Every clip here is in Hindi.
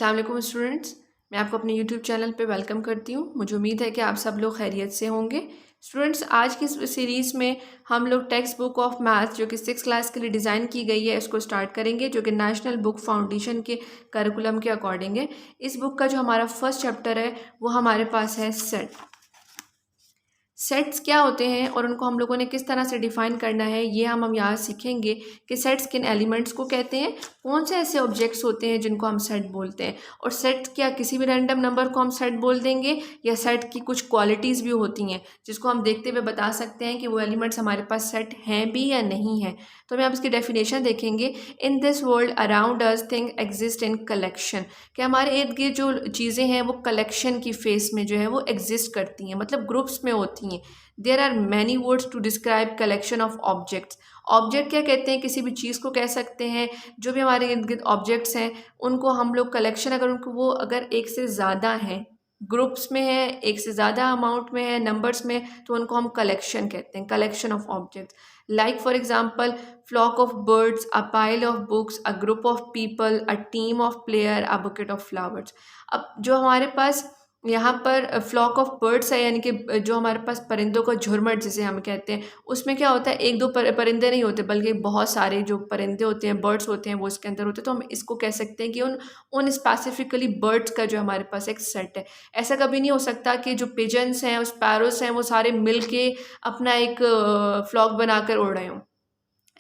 अस्सलाम वालेकुम स्टूडेंट्स, मैं आपको अपने यूट्यूब चैनल पे वेलकम करती हूँ। मुझे उम्मीद है कि आप सब लोग खैरियत से होंगे। स्टूडेंट्स, आज की इस सीरीज़ में हम लोग टेक्स्ट बुक ऑफ मैथ्स जो कि 6th क्लास के लिए डिज़ाइन की गई है इसको स्टार्ट करेंगे, जो कि नेशनल बुक फाउंडेशन के करिकुलम के अकॉर्डिंग है। इस बुक का जो हमारा फर्स्ट चैप्टर है वो हमारे पास है सेट। सेट्स क्या होते हैं और उनको हम लोगों ने किस तरह से डिफ़ाइन करना है, ये हम यहाँ सीखेंगे कि सेट्स किन एलिमेंट्स को कहते हैं, कौन से ऐसे ऑब्जेक्ट्स होते हैं जिनको हम सेट बोलते हैं, और सेट क्या किसी भी रैंडम नंबर को हम सेट बोल देंगे या सेट की कुछ क्वालिटीज़ भी होती हैं जिसको हम देखते हुए बता सकते हैं कि वो एलिमेंट्स हमारे पास सेट हैं भी या नहीं है। तो हमें आप इसकी डेफिनेशन देखेंगे। In this world around us thing exist in collection, कि हमारे इर्द गिर्द जो चीज़ें हैं वो कलेक्शन की फेस में जो है वो एग्जिस्ट करती हैं, मतलब ग्रुप्स में होती हैं। There are many words to describe collection of objects. Object क्या कहते हैं, किसी भी चीज़ को कह सकते हैं। जो भी हमारे इर्द गिर्द ऑब्जेक्ट्स हैं उनको हम लोग कलेक्शन, अगर उनको वो अगर एक से ज़्यादा हैं, ग्रुप्स में है, एक से ज़्यादा अमाउंट में है, नंबर्स में, तो उनको हम कलेक्शन कहते हैं, collection of objects. Like for example, flock of birds, a pile of books, a group of people, a team of player, a bouquet of flowers. अब जो हमारे पास यहाँ पर फ्लॉक ऑफ बर्ड्स है, यानी कि जो हमारे पास परिंदों का झुरमुट जिसे हम कहते हैं, उसमें क्या होता है, एक दो परिंदे नहीं होते बल्कि बहुत सारे जो परिंदे होते हैं, बर्ड्स होते हैं, वो इसके अंदर होते हैं। तो हम इसको कह सकते हैं कि उन स्पेसिफिकली बर्ड्स का जो हमारे पास एक सेट है। ऐसा कभी नहीं हो सकता कि जो पिजन्स हैं, स्पैरोस हैं, वो सारे मिल के अपना एक फ्लॉक बनाकर उड़ रहे हों।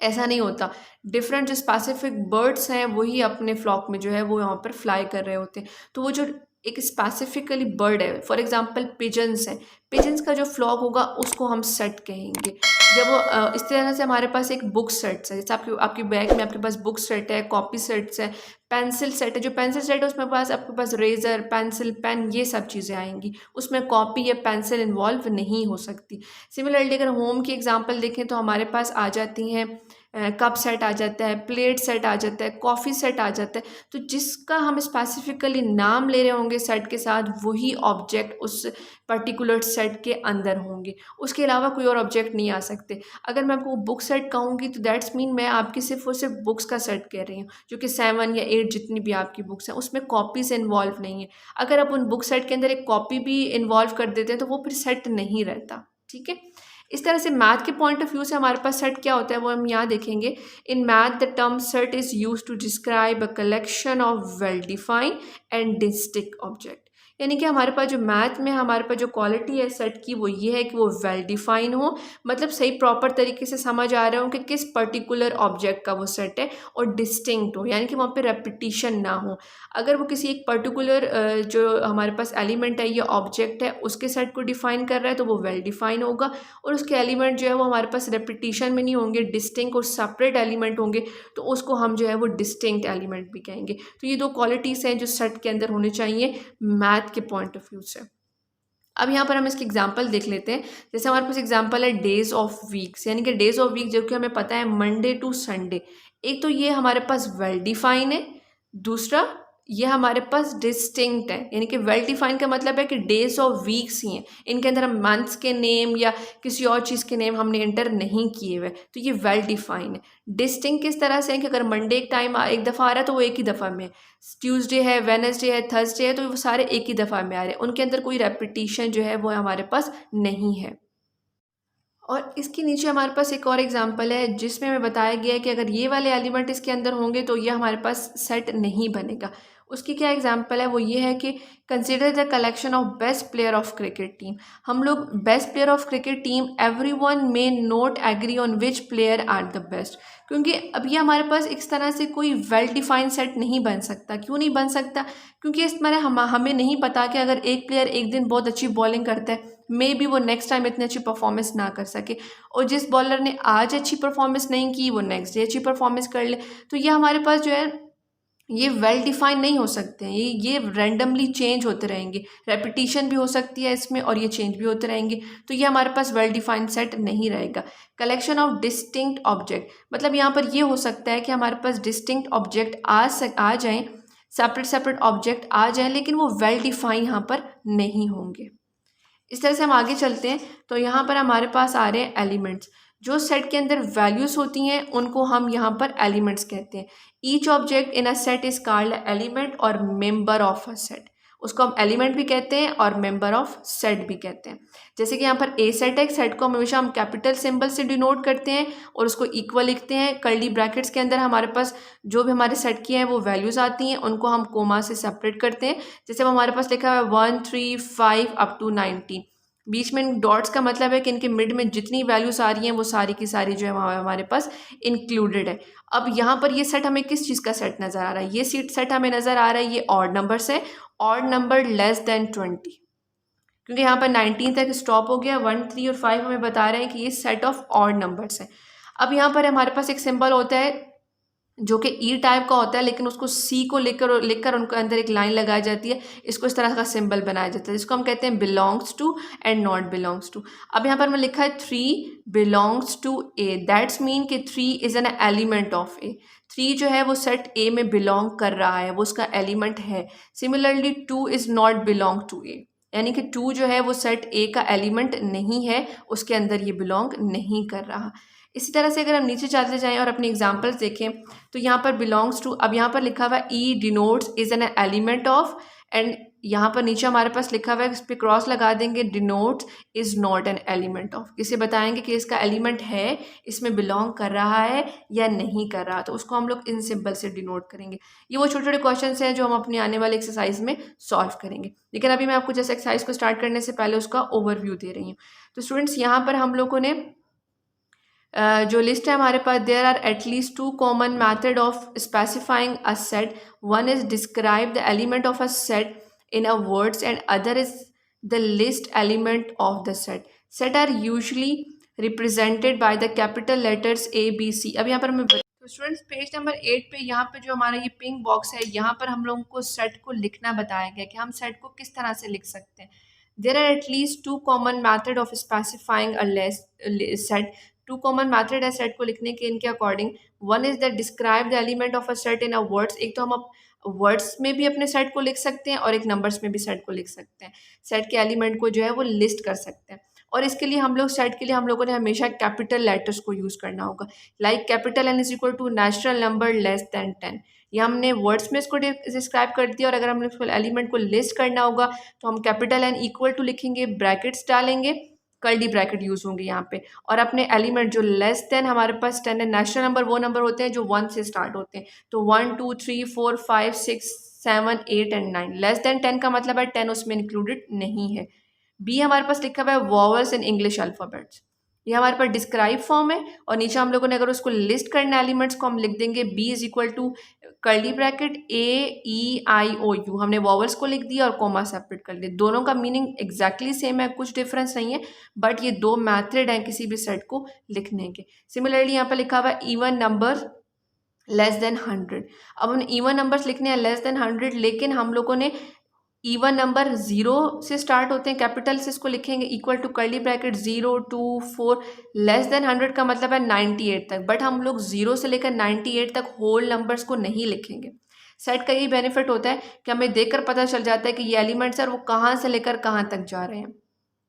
ऐसा नहीं होता। डिफरेंट जो स्पेसिफिक बर्ड्स हैं वही अपने फ्लॉक में जो है वो यहाँ पर फ्लाई कर रहे होते हैं। तो वो जो एक स्पेसिफिकली बर्ड है, फॉर एग्जांपल पिजन्स है, पिजन्स का जो फ्लॉक होगा उसको हम सेट कहेंगे। जब वो इस तरह से हमारे पास एक बुक सेट्स है, जैसे आपके आपके बैग में आपके पास बुक सेट है, कॉपी सेट्स है, पेंसिल सेट है। जो पेंसिल सेट है उसमें पास आपके पास रेजर, पेंसिल, पेन, ये सब चीज़ें आएंगी, उसमें कॉपी या पेंसिल इन्वॉल्व नहीं हो सकती। सिमिलरली अगर होम की एग्जांपल देखें तो हमारे पास आ जाती हैं कप सेट आ जाता है, प्लेट सेट आ जाता है, कॉफ़ी सेट आ जाता है। तो जिसका हम स्पेसिफिकली नाम ले रहे होंगे सेट के साथ, वही ऑब्जेक्ट उस पर्टिकुलर सेट के अंदर होंगे, उसके अलावा कोई और ऑब्जेक्ट नहीं आ सकते। अगर मैं आपको बुक सेट कहूँगी तो दैट्स मीन मैं आपकी सिर्फ और सिर्फ बुक्स का सेट कह रही हूँ, जो कि 7 या 8 जितनी भी आपकी बुक्स हैं उसमें कॉपीज इन्वॉल्व नहीं है। अगर आप उन बुक सेट के अंदर एक कॉपी भी इन्वॉल्व कर देते हैं तो वो फिर सेट नहीं रहता। ठीक है, इस तरह से मैथ के पॉइंट ऑफ व्यू से हमारे पास सेट क्या होता है वो हम यहाँ देखेंगे। In math the term set is use to describe a collection of well defined and distinct object. यानी कि हमारे पास जो मैथ में हमारे पास जो क्वालिटी है सेट की वो ये है कि वो वेल डिफाइन हो, मतलब सही प्रॉपर तरीके से समझ आ रहे हो कि किस पर्टिकुलर ऑब्जेक्ट का वो सेट है, और डिस्टिंक्ट हो, यानी कि वहाँ पे रेपिटिशन ना हो। अगर वो किसी एक पर्टिकुलर जो हमारे पास एलिमेंट है या ऑब्जेक्ट है उसके सेट को डिफाइन कर रहा है तो वो वेल डिफाइन होगा, और उसके एलिमेंट जो है वो हमारे पास रेपिटिशन में नहीं होंगे, डिस्टिंक्ट और सेपरेट एलिमेंट होंगे, तो उसको हम जो है वो डिस्टिंक्ट एलिमेंट भी कहेंगे। तो ये दो क्वालिटीज़ हैं जो सेट के अंदर होने चाहिए मैथ के पॉइंट ऑफ व्यू से। अब यहाँ पर हम इसकी एग्जांपल देख लेते हैं। जैसे हमारे पास एग्जांपल है डेज ऑफ वीक्स, यानी कि डेज ऑफ वीक जो कि हमें पता है मंडे टू संडे। एक तो ये हमारे पास वेल डिफाइन है, दूसरा ये हमारे पास डिस्टिंक्ट है। यानी कि वेल डिफाइन का मतलब है कि डेज ऑफ वीक्स ही हैं, इनके अंदर हम मंथ्स के नेम या किसी और चीज़ के नेम हमने एंटर नहीं किए हुए, तो ये वेल डिफाइन है। डिस्टिंक्ट किस तरह से है कि अगर मंडे एक टाइम एक दफ़ा आ रहा है तो वो एक ही दफ़ा में, ट्यूसडे है, वेडनेसडे है, थर्सडे है, तो वो सारे एक ही दफ़ा में आ रहे हैं, उनके अंदर कोई रेपिटिशन जो है वो हमारे पास नहीं है। और इसके नीचे हमारे पास एक और एग्जांपल है जिसमें हमें बताया गया है कि अगर ये वाले एलिमेंट इसके अंदर होंगे तो ये हमारे पास सेट नहीं बनेगा। उसकी क्या एग्जांपल है, वो ये है कि consider the collection of best player of cricket team. हम लोग best player of cricket team, everyone may not agree on which player are the best, क्योंकि अब ये हमारे पास इस तरह से कोई वेल डिफाइंड सेट नहीं बन सकता। क्यों नहीं बन सकता? क्योंकि इस तरह हमें नहीं पता कि अगर एक प्लेयर एक दिन बहुत अच्छी बॉलिंग करता है, मे बी वो नेक्स्ट टाइम इतनी अच्छी परफॉर्मेंस ना कर सके, और जिस बॉलर ने आज अच्छी परफॉर्मेंस नहीं की वो नेक्स्ट डे अच्छी परफॉर्मेंस कर ले। तो ये हमारे पास जो है ये वेल डिफाइन नहीं हो सकते हैं, ये रैंडमली चेंज होते रहेंगे, रेपिटिशन भी हो सकती है इसमें और ये चेंज भी होते रहेंगे, तो ये हमारे पास वेल डिफाइंड सेट नहीं रहेगा। कलेक्शन ऑफ डिस्टिंक्ट ऑब्जेक्ट, मतलब यहाँ पर ये हो सकता है कि हमारे पास डिस्टिंक्ट ऑब्जेक्ट आ जाएं, सेपरेट सेपरेट ऑब्जेक्ट आ जाएं, लेकिन वो वेल डिफाइन यहाँ पर नहीं होंगे। इस तरह से हम आगे चलते हैं तो यहाँ पर हमारे पास आ रहे हैं एलिमेंट्स। जो सेट के अंदर वैल्यूज़ होती हैं उनको हम यहाँ पर एलिमेंट्स कहते हैं। Each object in a set is called element और मेंबर ऑफ अ सेट। उसको हम एलिमेंट भी कहते हैं और मेंबर ऑफ सेट भी कहते हैं। जैसे कि यहाँ पर ए सेट है, सेट को हमेशा हम कैपिटल सिंबल से डिनोट करते हैं और उसको इक्वल लिखते हैं। कर्ली ब्रैकेट्स के अंदर हमारे पास जो भी हमारे सेट की हैं वो वैल्यूज़ आती हैं, उनको हम कोमा से सेपरेट करते हैं। जैसे हमारे पास लिखा हुआ है 1 3 5 अप टू 90, बीच में डॉट्स का मतलब है कि इनके मिड में जितनी वैल्यूज आ रही हैं वो सारी की सारी जो है हमारे पास इंक्लूडेड है। अब यहाँ पर ये सेट हमें किस चीज़ का सेट नज़र आ रहा है? ये सेट हमें नज़र आ रहा है ये ऑड नंबर से, ऑड नंबर लेस देन 20, क्योंकि यहाँ पर 19 तक स्टॉप हो गया। 1 3 और 5 हमें बता रहे हैं कि ये सेट ऑफ ऑड नंबर्स है। अब यहाँ पर हमारे पास एक सिंबल होता है जो कि ई टाइप का होता है, लेकिन उसको सी को लिखकर उनके अंदर एक लाइन लगाई जाती है। इसको इस तरह का सिंबल बनाया जाता है जिसको हम कहते हैं belongs to and not belongs to. अब यहाँ पर मैं लिखा है 3 belongs to A, that's mean कि 3 is an element of A. 3 जो है वो सेट ए में बिलोंग कर रहा है, वो उसका एलिमेंट है। Similarly 2 is not belong to A, यानी कि 2 जो है वो सेट ए का एलिमेंट नहीं है, उसके अंदर ये बिलोंग नहीं कर रहा। इसी तरह से अगर हम नीचे चलते जाएं और अपने एग्जांपल्स देखें तो यहाँ पर बिलोंग्स टू, अब यहाँ पर लिखा हुआ है E denotes is an element of, and यहाँ पर नीचे हमारे पास लिखा हुआ है, इस पर क्रॉस लगा देंगे, denotes is not an element of. इसे बताएंगे कि इसका एलिमेंट है, इसमें बिलोंग कर रहा है या नहीं कर रहा, तो उसको हम लोग इन सिंबल से डिनोट करेंगे। ये वो छोटे छोटे क्वेश्चन हैं जो हम अपनी आने वाले एक्सरसाइज में सॉल्व करेंगे। लेकिन अभी मैं आपको जैसे एक्सरसाइज को स्टार्ट करने से पहले उसका ओवरव्यू दे रही हूँ। तो स्टूडेंट्स यहाँ पर हम लोगों ने जो लिस्ट है हमारे पास, there are at least 2 common method of specifying a set. One is describe the element of a set in a words and other is the list element of the set. Set are usually represented by the capital letters A B C. अब यहाँ पर मैं तो स्टूडेंट्स पेज नंबर 8 पे यहाँ पे जो हमारा ये पिंक बॉक्स है, यहाँ पर हम लोगों को सेट को लिखना बताया गया कि हम सेट को किस तरह से लिख सकते हैं। There are at least 2 common method of specifying a set. 2 common method है सेट को लिखने के इनके according. One is that describe the element of a set in a words. एक तो हम वर्ड्स में भी अपने सेट को लिख सकते हैं और एक नंबर्स में भी सेट को लिख सकते हैं। सेट के एलिमेंट को जो है वो लिस्ट कर सकते हैं, और इसके लिए हम लोग सेट के लिए हम लोगों ने हमेशा कैपिटल लेटर्स को यूज़ करना होगा। Like capital N is equal to natural number less than 10। ये हमने वर्ड्स में इसको डिस्क्राइब कर दिया, और अगर हमने उसको एलिमेंट को लिस्ट करना होगा तो हम कैपिटल एन इक्वल टू लिखेंगे, ब्रैकेट्स डालेंगे, कर्ली ब्रैकेट यूज़ होंगे यहाँ पे, और अपने एलिमेंट जो लेस देन हमारे पास 10 है, नेचुरल नंबर वो नंबर होते हैं जो 1 से स्टार्ट होते हैं, तो 1 2 3 4 5 6 7 8 एंड 9। लेस देन 10 का मतलब है 10 उसमें इंक्लूडेड नहीं है। बी हमारे पास लिखा हुआ है वॉवल्स इन इंग्लिश अल्फ़ाबेट्स। ये हमारे पास डिस्क्राइब फॉर्म है, और नीचे हम लोगों ने अगर उसको लिस्ट करना एलिमेंट्स को हम लिख देंगे B is equal to curly bracket A E I O U. हमने वॉवल्स को लिख दिया और कोमा सेपरेट कर दिया। दोनों का मीनिंग एग्जैक्टली सेम है, कुछ डिफरेंस नहीं है, बट ये दो मैथड हैं किसी भी सेट को लिखने के। सिमिलरली यहाँ पर लिखा हुआ है इवन नंबर लेस देन 100। अब हम इवन नंबर्स लिखने हैं लेस देन 100, लेकिन हम लोगों ने इवन नंबर 0 से स्टार्ट होते हैं, कैपिटल से इसको लिखेंगे, equal to curly bracket 0 2 4। Less than 100 का मतलब है 98 तक, बट हम लोग 0 से लेकर 98 तक होल नंबर्स को नहीं लिखेंगे। सेट का यही बेनिफिट होता है कि हमें देखकर पता चल जाता है कि ये एलिमेंट्स है और वो कहाँ से लेकर कहाँ तक जा रहे हैं।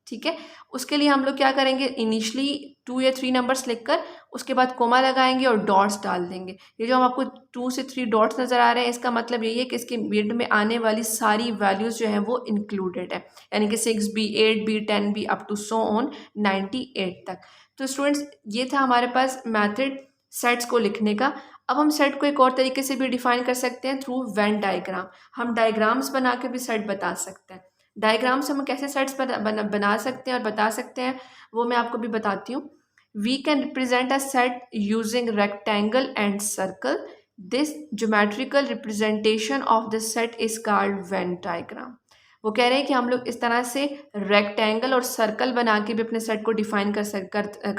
ठीक है, उसके लिए हम लोग क्या करेंगे, इनिशियली 2 या 3 नंबर्स लिखकर उसके बाद कोमा लगाएंगे और डॉट्स डाल देंगे। ये जो हम आपको 2 से 3 डॉट्स नज़र आ रहे हैं, इसका मतलब यही है कि इसके मिड में आने वाली सारी वैल्यूज़ जो हैं वो इंक्लूडेड है, यानी कि 6B 8B 10B up to so on 98 तक। तो स्टूडेंट्स ये था हमारे पास मैथड सेट्स को लिखने का। अब हम सेट को एक और तरीके से भी डिफाइन कर सकते हैं थ्रू वेन डायग्राम। हम डायग्राम्स बना के भी सेट बता सकते हैं। डायग्राम से हम कैसे सेट्स बना सकते हैं और बता सकते हैं वो मैं आपको भी बताती हूँ। We can represent a set using rectangle and circle. This geometrical representation of the set is called Venn diagram. वो कह रहे हैं कि हम लोग इस तरह से रेक्टेंगल और सर्कल बना के भी अपने सेट को डिफाइन कर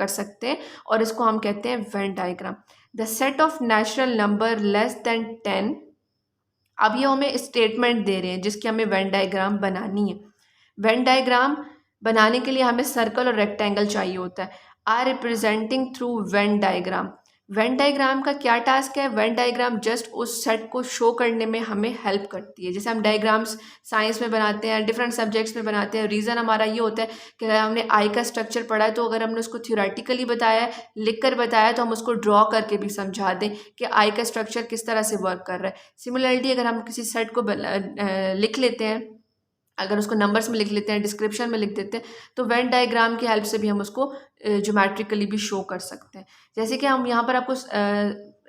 सकते हैं, और इसको हम कहते हैं Venn diagram. The set of natural number less than 10। अब ये हमें स्टेटमेंट दे रहे हैं जिसकी हमें वेन डायग्राम बनानी है। वेन डायग्राम बनाने के लिए हमें सर्कल और रेक्टेंगल चाहिए होता है। Are representing through Venn diagram Venn diagram का क्या टास्क है? वेन डायग्राम जस्ट उस सेट को शो करने में हमें हेल्प करती है। जैसे हम डायग्राम्स साइंस में बनाते हैं, डिफरेंट सब्जेक्ट्स में बनाते हैं। रीज़न हमारा ये होता है कि अगर हमने आई का स्ट्रक्चर पढ़ा है तो अगर हमने उसको थ्योरेटिकली बताया है, लिख कर बताया तो हम उसको ड्रॉ करके भी समझा दें कि आई का स्ट्रक्चर किस तरह से वर्क कर रहा है। सिमिलरली अगर हम किसी सेट को लिख लेते हैं, अगर उसको नंबर्स में लिख लेते हैं, डिस्क्रिप्शन में लिख देते हैं, तो वेन डायग्राम की हेल्प से भी हम उसको ज्योमेट्रिकली भी शो कर सकते हैं। जैसे कि हम यहाँ पर आपको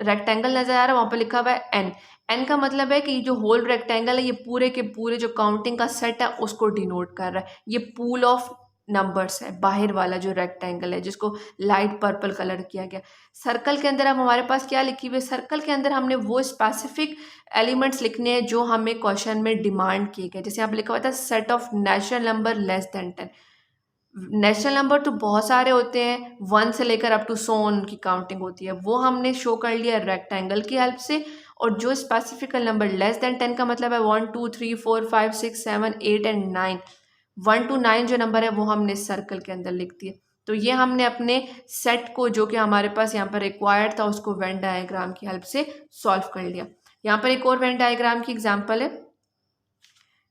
रेक्टेंगल नज़र आ रहा है, वहाँ पर लिखा हुआ है एन। एन का मतलब है कि ये जो होल रेक्टेंगल है ये पूरे के पूरे जो काउंटिंग का सेट है उसको डिनोट कर रहा है। ये पूल ऑफ नंबर्स है, बाहर वाला जो रेक्टेंगल है जिसको लाइट पर्पल कलर किया गया। सर्कल के अंदर अब हमारे पास क्या लिखी हुई है? सर्कल के अंदर हमने वो स्पेसिफिक एलिमेंट्स लिखने हैं जो हमें क्वेश्चन में डिमांड किए गए। जैसे यहाँ पे लिखा हुआ था set of natural number less than 10। Natural number तो बहुत सारे होते हैं, 1 से लेकर अप टू 100 उनकी काउंटिंग होती है, वो हमने शो कर लिया रेक्टेंगल की हेल्प से। और जो स्पेसिफिकल नंबर लेस देन 10 का मतलब है 1 2 3 4 5 6 7 8 एंड 9, 1 to 9 जो नंबर है वो हमने सर्कल के अंदर लिख दिए। तो ये हमने अपने सेट को जो कि हमारे पास यहाँ पर रिक्वायर्ड था उसको वेन डायग्राम की हेल्प से सॉल्व कर लिया। यहाँ पर एक और वेन डायग्राम की एग्जांपल है।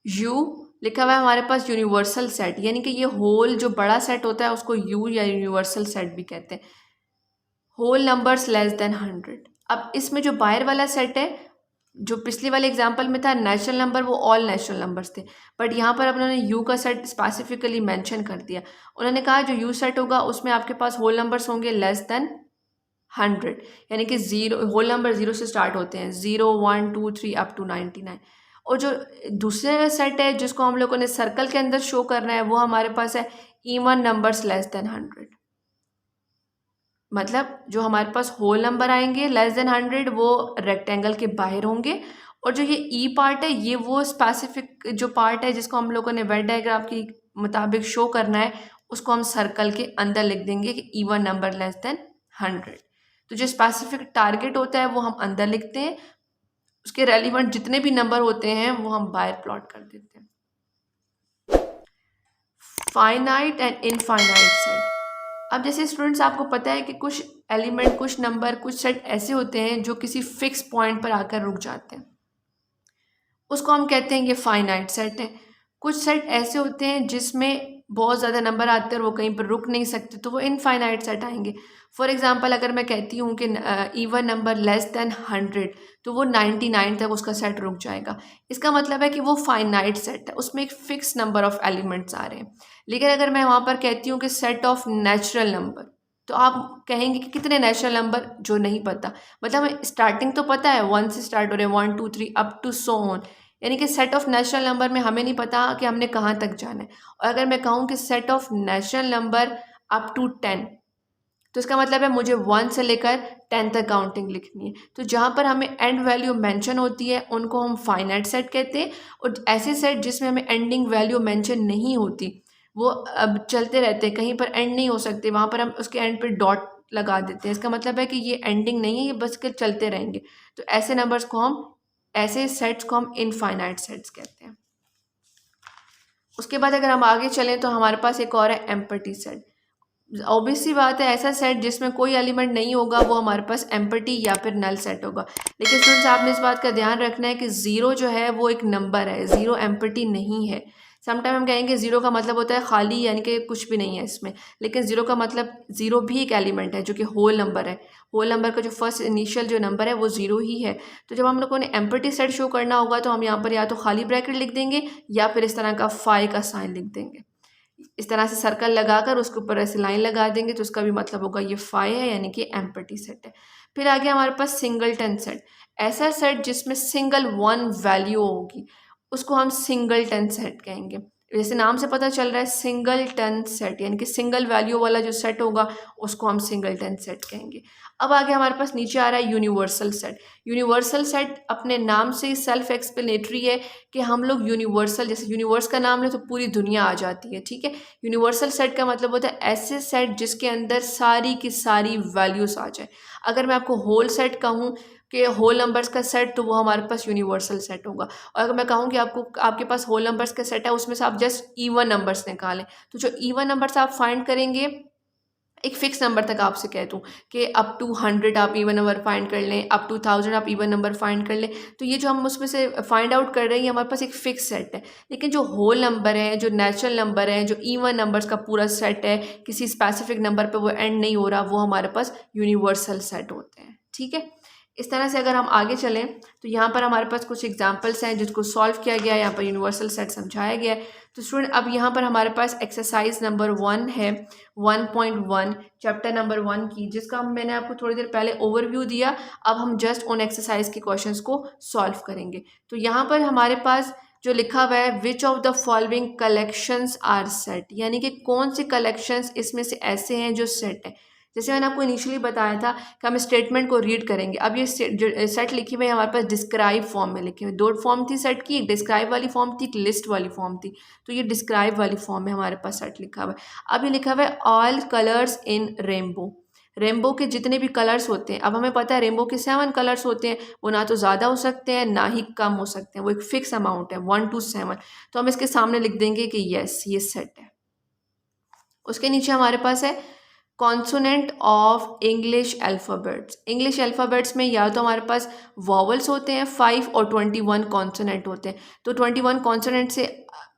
यू लिखा हुआ है हमारे पास यूनिवर्सल सेट, यानी कि ये होल जो बड़ा सेट होता है उसको यू या यूनिवर्सल सेट भी कहते हैं। Whole numbers less than 100। अब इसमें जो बाहर वाला सेट है, जो पिछले वाले एग्जाम्पल में था नेचुरल नंबर, वो ऑल नेचुरल नंबर्स थे, बट यहाँ पर अब उन्होंने यू का सेट स्पेसिफिकली मेंशन कर दिया। उन्होंने कहा जो यू सेट होगा उसमें आपके पास होल नंबर्स होंगे लेस देन 100, यानी कि जीरो, होल नंबर जीरो से स्टार्ट होते हैं, 0 1 2 3 अप टू 99। और जो दूसरे सेट है जिसको हम लोगों ने सर्कल के अंदर शो करना है वो हमारे पास है इवन नंबर्स लेस देन 100। मतलब जो हमारे पास होल नंबर आएंगे लेस देन 100 वो रेक्टेंगल के बाहर होंगे, और जो ये ई पार्ट है ये वो स्पेसिफिक जो पार्ट है जिसको हम लोगों ने वेन डायग्राम की मुताबिक शो करना है उसको हम सर्कल के अंदर लिख देंगे कि इवन नंबर लेस देन 100। तो जो स्पेसिफिक टारगेट होता है वो हम अंदर लिखते हैं, उसके रेलिवेंट जितने भी नंबर होते हैं वो हम बाहर प्लॉट कर देते हैं। Finite and infinite set. अब जैसे स्टूडेंट्स आपको पता है कि कुछ एलिमेंट, कुछ नंबर, कुछ सेट ऐसे होते हैं जो किसी फिक्स पॉइंट पर आकर रुक जाते हैं, उसको हम कहते हैं ये फाइनाइट सेट है। कुछ सेट ऐसे होते हैं जिसमें बहुत ज़्यादा नंबर आते हैं और वो कहीं पर रुक नहीं सकते, तो वो इनफाइनाइट सेट आएंगे। फॉर एग्जांपल अगर मैं कहती हूँ कि इवन नंबर लेस देन 100, तो वो 99 तक उसका सेट रुक जाएगा। इसका मतलब है कि वो फाइनाइट सेट है, उसमें एक फिक्स नंबर ऑफ एलिमेंट्स आ रहे हैं। लेकिन अगर मैं वहाँ पर कहती हूँ कि सेट ऑफ नेचुरल नंबर, तो आप कहेंगे कि कितने नेचुरल नंबर, जो नहीं पता। मतलब हमें स्टार्टिंग तो पता है 1 से स्टार्ट हो रहे हैं, 1 2 3 अप टू सो ऑन, यानी कि सेट ऑफ नेचुरल नंबर में हमें नहीं पता कि हमने कहाँ तक जाना है। और अगर मैं कहूँ कि set of natural number up to 10, तो इसका मतलब है मुझे 1 से लेकर 10 तक काउंटिंग लिखनी है। तो जहाँ पर हमें एंड वैल्यू मेंशन होती है उनको हम फाइनाइट सेट कहते हैं, और ऐसे सेट जिसमें हमें एंडिंग वैल्यू मेंशन नहीं होती वो अब चलते रहते हैं, कहीं पर एंड नहीं हो सकते, वहाँ पर हम उसके एंड पर डॉट लगा देते हैं। इसका मतलब है कि ये एंडिंग नहीं है, ये बस के चलते रहेंगे। तो ऐसे नंबर्स को हम, ऐसे सेट्स को हम इनफाइनाइट सेट्स कहते हैं। उसके बाद अगर हम आगे चलें तो हमारे पास एक और है एम्प्टी सेट। ऑब्वियस सी बात है, ऐसा सेट जिसमें कोई एलिमेंट नहीं होगा वो हमारे पास एम्प्टी या फिर नल सेट होगा। लेकिन स्टूडेंट्स आपने इस बात का ध्यान रखना है कि ज़ीरो जो है वो एक नंबर है, ज़ीरो एम्प्टी नहीं है। समटाइम हम कहेंगे ज़ीरो का मतलब होता है खाली, यानी कि कुछ भी नहीं है इसमें, लेकिन ज़ीरो का मतलब ज़ीरो भी एक एलिमेंट है जो कि होल नंबर है। होल नंबर का जो फर्स्ट इनिशियल जो नंबर है वो ज़ीरो ही है। तो जब हम लोगों ने एम्प्टी सेट शो करना होगा तो हम यहाँ पर या तो खाली ब्रैकेट लिख देंगे या फिर इस तरह का फाई का साइन लिख देंगे। इस तरह से सर्कल लगाकर उसके ऊपर ऐसे लाइन लगा देंगे तो उसका भी मतलब होगा ये फाई है, यानी कि एम्प्टी सेट है। फिर आगे हमारे पास सिंगलटन सेट। ऐसा सेट जिसमें सिंगल वन वैल्यू होगी उसको हम सिंगलटन सेट कहेंगे। जैसे नाम से पता चल रहा है सिंगलटन सेट, यानी कि सिंगल वैल्यू वाला जो सेट होगा उसको हम सिंगलटन सेट कहेंगे। अब आगे हमारे पास नीचे आ रहा है यूनिवर्सल सेट। यूनिवर्सल सेट अपने नाम से ही सेल्फ एक्सप्लेनेटरी है कि हम लोग यूनिवर्सल, जैसे यूनिवर्स का नाम ले तो पूरी दुनिया आ जाती है, ठीक है। यूनिवर्सल सेट का मतलब होता है ऐसे सेट जिसके अंदर सारी की सारी वैल्यूज आ जाए। अगर मैं आपको होल सेट कहूँ कि होल नंबर्स का सेट, तो वो हमारे पास यूनिवर्सल सेट होगा। और अगर मैं कहूँ कि आपके पास होल नंबर्स का सेट है उसमें से आप जस्ट इवन नंबर्स निकालें, तो जो इवन नंबर्स आप फाइंड करेंगे एक फ़िक्स नंबर तक आपसे कह दूँ कि अप टू 100 आप इवन नंबर फाइंड कर लें, अप टू 1000 आप इवन नंबर फाइंड कर लें, तो ये जो हम उसमें से फाइंड आउट कर रहे हैं, ये हमारे पास एक फ़िक्स सेट है। लेकिन जो होल नंबर हैं, जो नेचुरल नंबर हैं, जो इवन नंबर्स का पूरा सेट है, किसी स्पेसिफिक नंबर पे वो एंड नहीं हो रहा, वो हमारे पास यूनिवर्सल सेट होते हैं। ठीक है, इस तरह से अगर हम आगे चलें तो यहाँ पर हमारे पास कुछ एग्जांपल्स हैं जिसको सॉल्व किया गया है, यहाँ पर यूनिवर्सल सेट समझाया गया है। तो स्टूडेंट अब यहाँ पर हमारे पास एक्सरसाइज नंबर 1 है 1.1 चैप्टर नंबर 1 की, जिसका मैंने आपको थोड़ी देर पहले ओवरव्यू दिया। अब हम जस्ट उन एक्सरसाइज के क्वेश्चंस को सॉल्व करेंगे। तो यहाँ पर हमारे पास जो लिखा हुआ है which of the following collections are set, यानी कि कौन से कलेक्शंस इसमें से ऐसे हैं जो सेट है। जैसे मैंने आपको इनिशियली बताया था कि हम स्टेटमेंट को रीड करेंगे। अब ये सेट लिखी हुई है हमारे पास डिस्क्राइब फॉर्म में लिखे हुए, दो फॉर्म थी सेट की, एक डिस्क्राइब वाली फॉर्म थी, एक लिस्ट वाली फॉर्म थी। तो ये डिस्क्राइब वाली फॉर्म में हमारे पास सेट लिखा हुआ है। अब ये लिखा हुआ है ऑल कलर्स इन रेनबो, रेनबो के जितने भी कलर्स होते हैं। अब हमें पता है रेनबो के 7 कलर्स होते हैं, वो ना तो ज़्यादा हो सकते हैं ना ही कम हो सकते हैं, वो एक फिक्स अमाउंट है 1 to 7। तो हम इसके सामने लिख देंगे कि यस ये सेट है। उसके नीचे हमारे पास है consonant of English alphabets. English alphabets में या तो हमारे पास वॉवल्स होते हैं 5 और 21 कॉन्सोनेंट होते हैं। तो 21 कॉन्सोनेंट से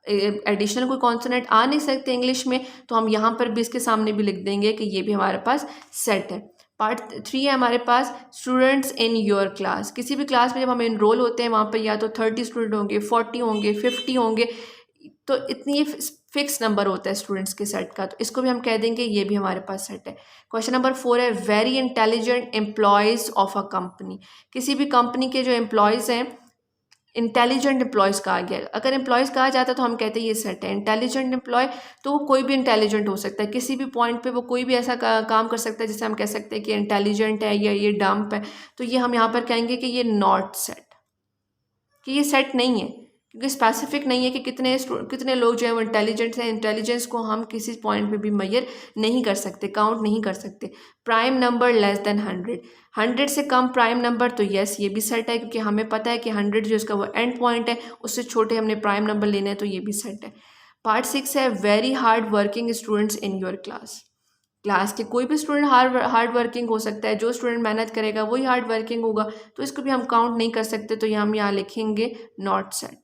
एडिशनल कोई कॉन्सोनेंट आ नहीं सकते इंग्लिश में, तो हम यहाँ पर भी इसके सामने भी लिख देंगे कि ये भी हमारे पास सेट है। पार्ट 3 है हमारे पास स्टूडेंट्स इन योर क्लास। किसी भी क्लास में जब हम इनरोल होते हैं वहाँ पर या तो 30 स्टूडेंट होंगे, 40 होंगे, 50 होंगे, तो इतनी फिक्स नंबर होता है स्टूडेंट्स के सेट का, तो इसको भी हम कह देंगे ये भी हमारे पास सेट है। क्वेश्चन नंबर 4 है very intelligent employees of a company. किसी भी कंपनी के जो एम्प्लॉयज़ हैं इंटेलिजेंट एम्प्लॉयज़ कहा गया। अगर एम्प्लॉयज़ कहा जाता है तो हम कहते हैं ये सेट है। इंटेलिजेंट एम्प्लॉय तो वो कोई भी इंटेलिजेंट हो सकता है, किसी भी पॉइंट पे वो कोई भी ऐसा काम कर सकता है जिससे हम कह सकते हैं कि इंटेलिजेंट है या ये डम्प है। तो ये हम यहाँ पर कहेंगे कि ये नॉट सेट, कि ये सेट नहीं है, क्योंकि स्पेसिफिक नहीं है कि कितने लोग जो है वो इंटेलिजेंट हैं। इंटेलिजेंस को हम किसी पॉइंट पे भी मेजर नहीं कर सकते, काउंट नहीं कर सकते। प्राइम नंबर लेस देन 100, 100 से कम प्राइम नंबर, तो यस ये भी सेट है, क्योंकि हमें पता है कि 100 जो इसका वो एंड पॉइंट है, उससे छोटे हमने प्राइम नंबर लेने हैं, तो ये भी सेट है। पार्ट 6 है very hard working students in your class. Class के कोई भी स्टूडेंट हार्ड वर्किंग हो सकता है, जो स्टूडेंट मेहनत करेगा वही हार्ड वर्किंग होगा, तो इसको भी हम काउंट नहीं कर सकते, तो हम यहाँ लिखेंगे नॉट सेट।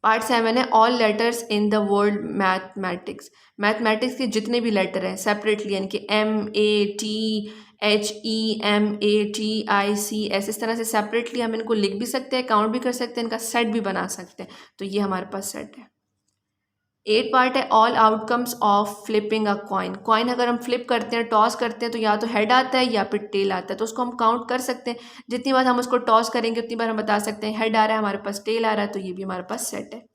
पार्ट 7 है all letters in the world mathematics. Mathematics के जितने भी लेटर हैं सेपरेटली, यानी कि MATHEMATICS, इस तरह से सेपरेटली हम इनको लिख भी सकते हैं, काउंट भी कर सकते हैं, इनका सेट भी बना सकते हैं, तो ये हमारे पास सेट है। 8 पार्ट है all outcomes of flipping a coin. Coin अगर हम फ्लिप करते हैं, टॉस करते हैं, तो या तो हेड आता है या फिर टेल आता है, तो उसको हम काउंट कर सकते हैं। जितनी बार हम उसको टॉस करेंगे उतनी बार हम बता सकते हैं हेड आ रहा है हमारे पास, टेल आ रहा है, तो ये भी हमारे पास सेट है।